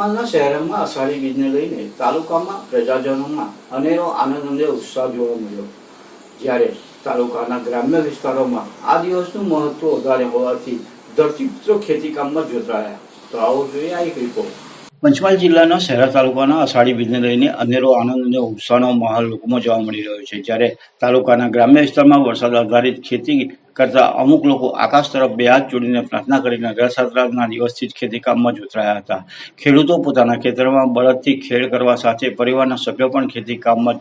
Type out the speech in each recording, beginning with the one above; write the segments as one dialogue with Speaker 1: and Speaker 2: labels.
Speaker 1: પંચમહાલના શહેરમાં અષાઢી બીજને લઈને તાલુકામાં પ્રજાજનોમાં અનેરો આનંદ અને ઉત્સાહ જોવા મળ્યો, જ્યારે તાલુકાના ગ્રામ્ય વિસ્તારોમાં આ દિવસનું મહત્વ વધારે હોવાથી ધરતીપુત્રો ખેતીકામમાં જોતરાયા. તો આવો જોઈએ આ એક રિપોર્ટ. પંચમહાલ જિલ્લાના શહેરા તાલુકાના અષાઢી બીજને લઈને અનેરો આનંદ અને ઉત્સાહનો માહોલ લોકોમાં જોવા મળી રહ્યો છે, જ્યારે તાલુકાના ગ્રામ્ય વિસ્તારમાં વરસાદ આધારિત ખેતી કરતા અમુક લોકો આકાશ તરફ બે હાથ જોડીને પ્રાર્થના કરીને રથયાત્રાના દિવસથી જ ખેતીકામમાં જોતરાયા હતા. ખેડૂતો પોતાના ખેતરમાં બળદથી ખેડ કરવા સાથે પરિવારના સભ્યો પણ ખેતીકામમાં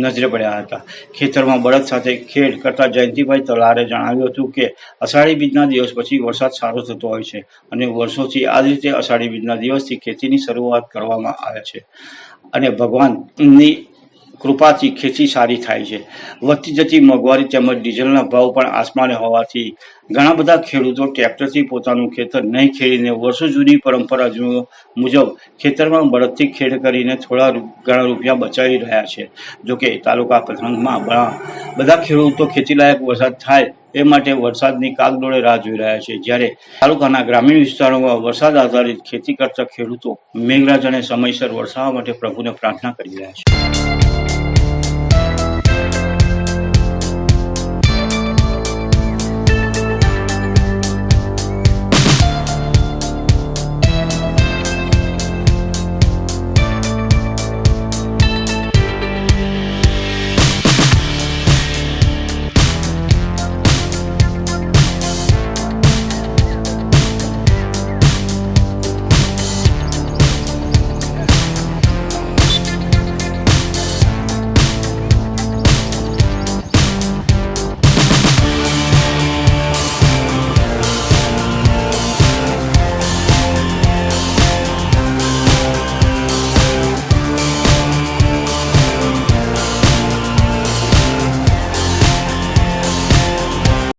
Speaker 1: નજરે પડ્યા હતા. ખેતરમાં બળદ સાથે ખેડ કરતા જયંતિભાઈ તલારે જણાવ્યું હતું કે અષાઢી બીજના દિવસ પછી વરસાદ સારો થતો હોય છે અને વર્ષોથી આ રીતે અષાઢી બીજના દિવસથી ખેતીની શરૂઆત કરવામાં આવે છે અને ભગવાનની કૃપાથી ખેતી સારી થાય છે. વધતી જતી મોંઘવારી તેમજ ડીઝલના ભાવ પણ આસમાને હોવાથી ઘણા બધા ખેડૂતો ટ્રેક્ટરથી પોતાનું ખેતર નહીં ખેડીને વર્ષો જૂની પરંપરા મુજબ ખેતરમાં બળદથી ખેડ કરીને થોડા ઘણા રૂપિયા બચાવી રહ્યા છે. જોકે તાલુકા પંથકમાં બધા ખેડૂતો ખેતીલાયક વરસાદ થાય એ માટે વરસાદની કાગડોળે રાહ જોઈ રહ્યા છે, જ્યારે તાલુકાના ગ્રામીણ વિસ્તારોમાં વરસાદ આધારિત ખેતી કરતા ખેડૂતો મેઘરાજાને સમયસર વરસાવવા માટે પ્રભુને પ્રાર્થના કરી રહ્યા છે.